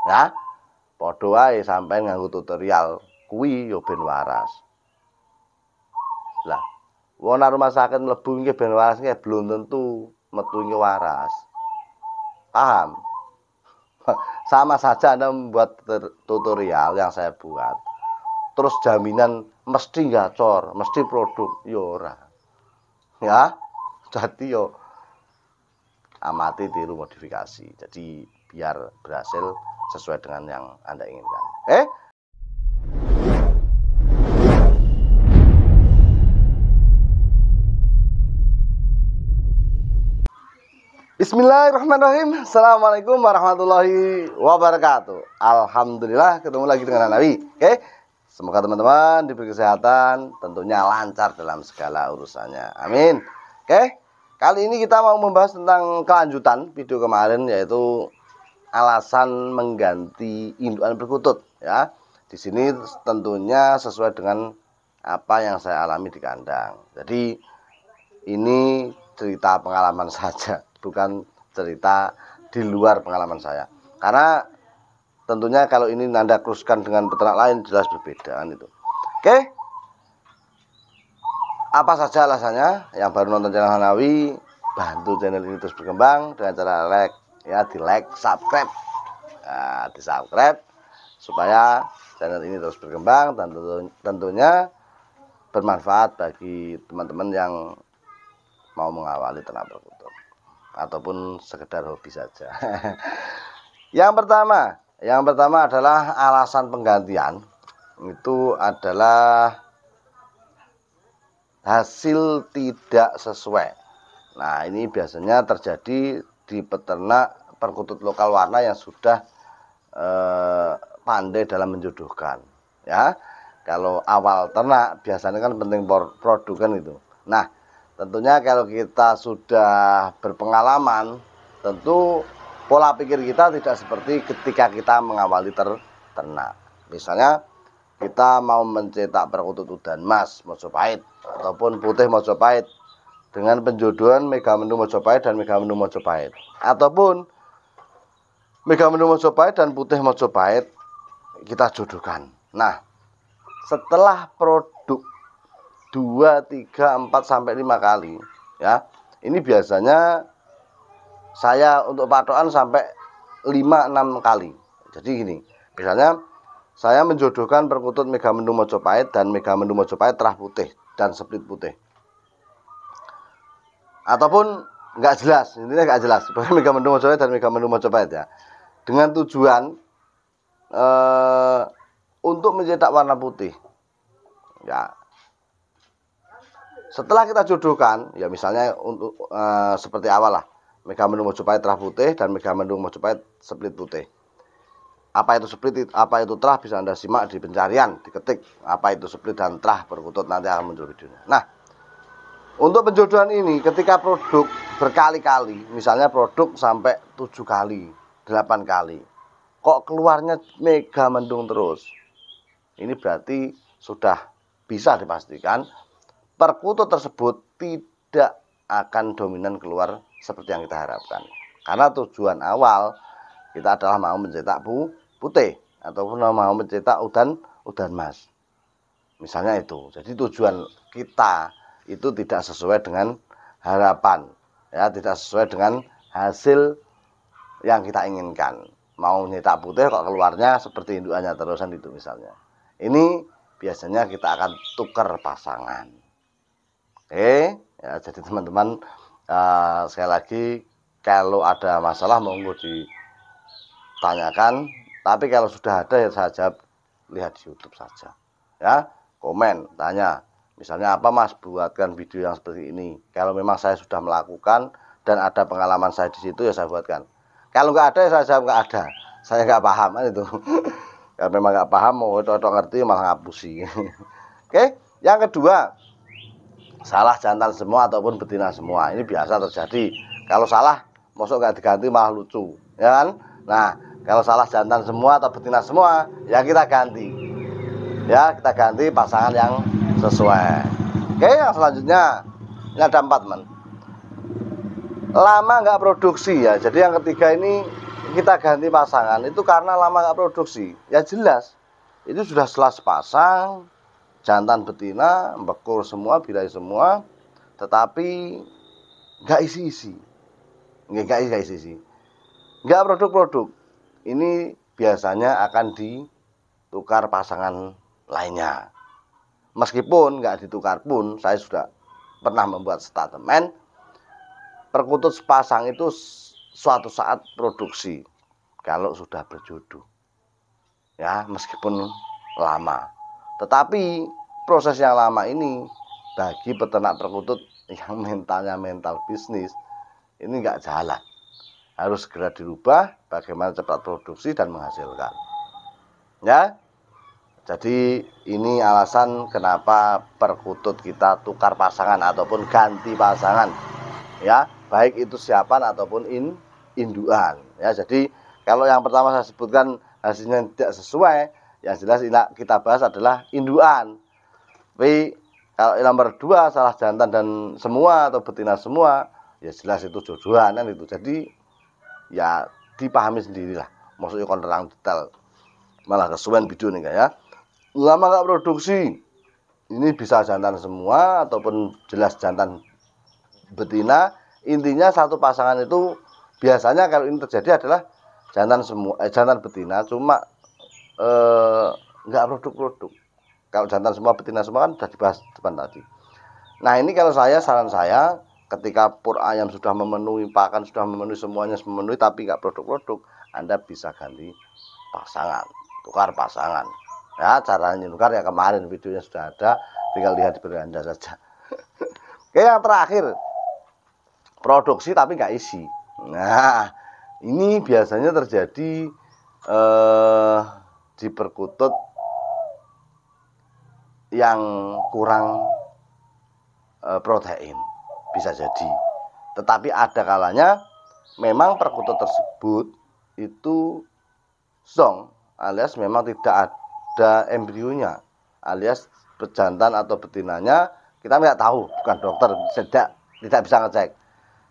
Ya, padha wae sampean nganggo tutorial kuwi ya ben waras. Lah, wong nang rumah sakit mlebu nggih ben waras nggih belum tentu metu nggih waras. Paham? Sama saja Anda membuat tutorial yang saya buat. Terus jaminan mesti gacor, mesti produk, ya ora. Ya, jadi yo amati tiru modifikasi. Jadi biar berhasil sesuai dengan yang Anda inginkan. Bismillahirrahmanirrahim. Assalamualaikum warahmatullahi wabarakatuh. Alhamdulillah ketemu lagi dengan Nabi. Semoga teman-teman diberi kesehatan, tentunya lancar dalam segala urusannya. Amin. Kali ini kita mau membahas tentang kelanjutan video kemarin, yaitu alasan mengganti indukan perkutut. Ya, di sini tentunya sesuai dengan apa yang saya alami di kandang. Jadi ini cerita pengalaman saja, bukan cerita di luar pengalaman saya. Karena tentunya kalau ini Anda teruskan dengan peternak lain jelas berbeda kan itu. Apa saja alasannya? Yang baru nonton channel Hanawi, bantu channel ini terus berkembang dengan cara like, ya, di like, subscribe, nah, di subscribe supaya channel ini terus berkembang dan tentunya bermanfaat bagi teman-teman yang mau mengawali ternak perkutut ataupun sekedar hobi saja. Yang pertama adalah alasan penggantian itu adalah hasil tidak sesuai. Nah, ini biasanya terjadi di peternak perkutut lokal warna yang sudah pandai dalam menjodohkan. Ya, kalau awal ternak biasanya kan penting produk kan itu. Nah, tentunya kalau kita sudah berpengalaman, tentu pola pikir kita tidak seperti ketika kita mengawali ternak. Misalnya kita mau mencetak perkutut udan mas Mojopahit ataupun putih Mojopahit dengan penjodohan Megamendung Mojopahit dan Megamendung Mojopahit, ataupun Megamendung Mojopahit dan putih Mojopahit kita jodohkan. Nah, setelah produk 2, 3, 4 sampai 5 kali, ya. Ini biasanya saya untuk patokan sampai 5, 6 kali. Jadi gini, misalnya saya menjodohkan perkutut Megamendung Mojopahit dan Megamendung Mojopahit terah putih dan split putih. Ataupun nggak jelas, intinya nggak jelas, Megamendung Mojopahit dan Megamendung Mojopahit, ya. Dengan tujuan untuk mencetak warna putih. Ya. Setelah kita jodohkan, ya misalnya untuk seperti awal lah, Megamendung Mojopahit terah putih dan Megamendung Mojopahit split putih. Apa itu split, apa itu terah bisa Anda simak di pencarian, diketik apa itu split dan terah perkutut, nanti akan muncul videonya. Nah, untuk penjodohan ini ketika produk berkali-kali, misalnya produk sampai 7 kali, 8 kali, kok keluarnya Megamendung terus, ini berarti sudah bisa dipastikan perkutut tersebut tidak akan dominan keluar seperti yang kita harapkan. Karena tujuan awal kita adalah mau mencetak putih ataupun mau mencetak udan mas. Misalnya itu. Jadi tujuan kita itu tidak sesuai dengan harapan, ya, tidak sesuai dengan hasil yang kita inginkan. Mau mencetak putih kok keluarnya seperti indukannya terusan itu misalnya. Ini biasanya kita akan tukar pasangan. Ya, jadi teman-teman sekali lagi kalau ada masalah monggo ditanyakan, tapi kalau sudah ada ya saya jawab, lihat di YouTube saja. Ya, komen, tanya, misalnya apa mas buatkan video yang seperti ini. Kalau memang saya sudah melakukan dan ada pengalaman saya di situ ya saya buatkan. Kalau nggak ada ya saya jawab nggak ada. Saya nggak paham kan itu. Kalau memang nggak paham mau ngerti malah ngapusi. Oke, yang kedua, salah jantan semua ataupun betina semua. Ini biasa terjadi. Kalau salah, mosok nggak diganti malah lucu, ya kan? Nah, kalau salah jantan semua atau betina semua, ya kita ganti. Ya, kita ganti pasangan yang sesuai. Oke, yang selanjutnya, ini ada 4 men. Lama nggak produksi ya. Jadi yang ketiga ini kita ganti pasangan itu karena lama nggak produksi. Ya jelas, itu sudah selas pasang, jantan betina, bekur semua, birahi semua, tetapi nggak isi-isi, nggak isi-isi, nggak produk-produk. Ini biasanya akan ditukar pasangan lainnya. Meskipun nggak ditukar pun, saya sudah pernah membuat statement, perkutut sepasang itu suatu saat produksi kalau sudah berjodoh. Ya, meskipun lama. Tetapi proses yang lama ini bagi peternak perkutut yang mentalnya mental bisnis ini nggak jalan. Harus segera dirubah bagaimana cepat produksi dan menghasilkan. Ya. Jadi ini alasan kenapa perkutut kita tukar pasangan ataupun ganti pasangan. Ya, baik itu siapan ataupun induan. Ya, jadi kalau yang pertama saya sebutkan hasilnya tidak sesuai, yang jelas kita bahas adalah induan. Tapi kalau yang nomor 2 salah jantan dan semua atau betina semua, ya jelas itu jodohan kan itu. Jadi ya dipahami sendirilah. Maksudnya kon terang detail. Malah kesuwen video nih ya. Lama nggak produksi, ini bisa jantan semua ataupun jelas jantan betina. Intinya satu pasangan itu biasanya kalau ini terjadi adalah jantan semua, jantan betina cuma nggak produk-produk. Kalau jantan semua betina semua kan sudah dibahas depan tadi. Nah ini kalau saran saya ketika pur ayam sudah memenuhi pakan, sudah memenuhi semuanya memenuhi tapi nggak produk-produk, Anda bisa ganti pasangan, tukar pasangan. Ya, caranya tukar ya kemarin videonya sudah ada, tinggal lihat di video Anda saja. Oke, yang terakhir, produksi tapi nggak isi. Nah, ini biasanya terjadi di perkutut yang kurang protein, bisa jadi. Tetapi ada kalanya memang perkutut tersebut itu zong, alias memang tidak ada embrionya, alias jantan atau betinanya kita nggak tahu, bukan dokter, tidak bisa ngecek.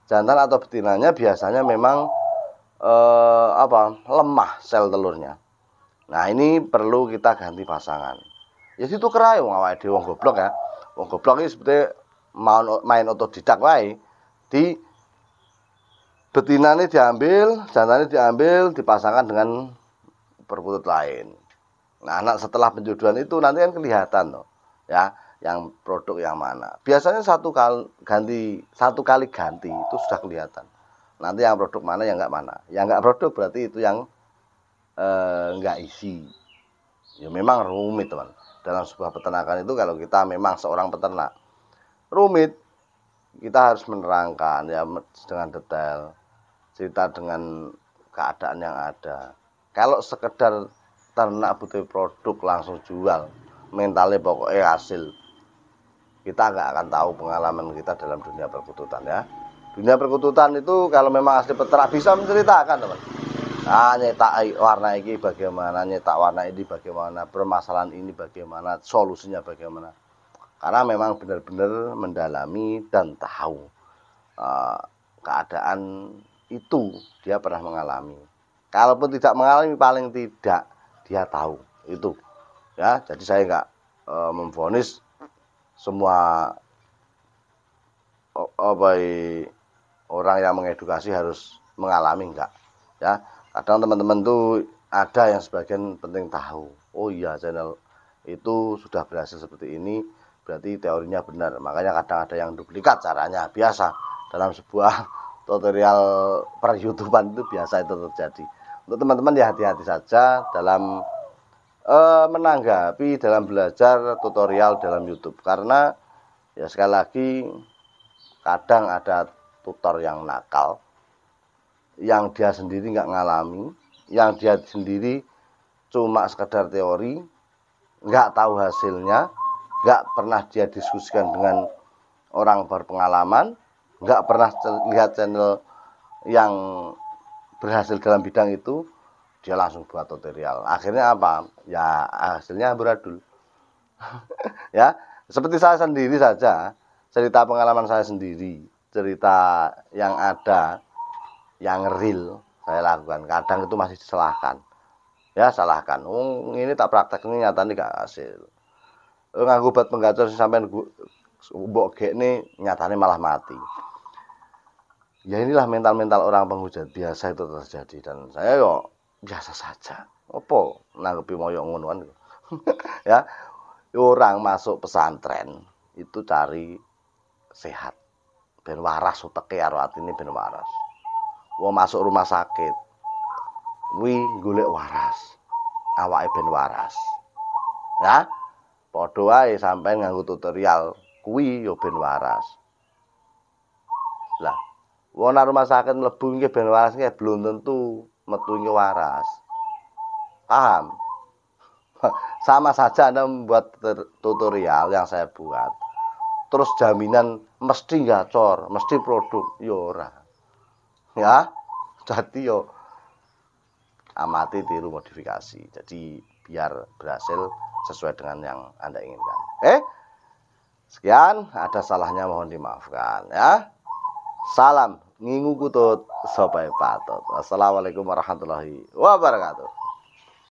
Jantan atau betinanya biasanya memang lemah sel telurnya. Nah ini perlu kita ganti pasangan. Ya situ kerai wong awake dhewe wong goblok ya. Wong goblok iki sebetulnya main otodidak wae. Di betinane diambil, jantannya diambil, dipasangkan dengan perkutut lain. Nah, setelah penjodohan itu nanti kan kelihatan loh, ya, yang produk yang mana. Biasanya satu kali ganti itu sudah kelihatan. Nanti yang produk mana yang nggak mana. Yang nggak produk berarti itu yang nggak isi. Ya memang rumit teman. Dalam sebuah peternakan itu kalau kita memang seorang peternak rumit, kita harus menerangkan ya dengan detail, cerita dengan keadaan yang ada. Kalau sekedar ternak butuh produk langsung jual, mentalnya pokoknya hasil, kita nggak akan tahu pengalaman kita dalam dunia perkututan ya. Dunia perkututan itu kalau memang asli peternak bisa menceritakan teman. Nah, nyetak warna ini bagaimana, nyetak warna ini bagaimana, permasalahan ini bagaimana, solusinya bagaimana. Karena memang benar-benar mendalami dan tahu keadaan itu dia pernah mengalami. Kalaupun tidak mengalami paling tidak dia tahu itu ya. Jadi saya nggak memvonis semua orang yang mengedukasi harus mengalami, enggak ya. Kadang teman-teman tuh ada yang sebagian penting tahu, oh iya channel itu sudah berhasil seperti ini, berarti teorinya benar. Makanya kadang ada yang duplikat caranya, biasa dalam sebuah tutorial per YouTubean itu biasa itu terjadi. Untuk teman-teman ya hati-hati saja dalam menanggapi, dalam belajar tutorial dalam YouTube. Karena ya sekali lagi kadang ada tutor yang nakal, yang dia sendiri nggak ngalami, yang dia sendiri cuma sekedar teori, nggak tahu hasilnya, nggak pernah dia diskusikan dengan orang berpengalaman, nggak pernah lihat channel yang berhasil dalam bidang itu, dia langsung buat tutorial. Akhirnya apa? Ya hasilnya amburadul. Ya, seperti saya sendiri saja, cerita pengalaman saya sendiri, cerita yang ada, yang real, saya lakukan. Kadang itu masih disalahkan. Ya, salahkan. Ini tak praktek ini nyatanya gak hasil. Nganggo obat penggacor sampean mbok gekne nyatanya malah mati. Ya inilah mental-mental orang penghujat biasa itu terjadi dan saya yo biasa saja. Opo nanggepi moyo ngono kan. Ya, orang masuk pesantren itu cari sehat. Ben waras uteke karo atine ben waras. Wong masuk rumah sakit kuwi golek waras. Awake ben waras. Ya, padha wae sampean nganggo tutorial kuwi yo ben waras. Lah wong nang rumah sakit mlebu nggih ben waras nggih belum tentu metu nggih waras. Paham? Sama saja Anda membuat tutorial yang saya buat. Terus jaminan mesti gacor, mesti produk ya ora. Ya. Jadi yo amati tiru modifikasi. Jadi biar berhasil sesuai dengan yang Anda inginkan. Sekian, ada salahnya mohon dimaafkan ya. Salam ngingu kutut sopai patut. Wassalamualaikum warahmatullahi wabarakatuh.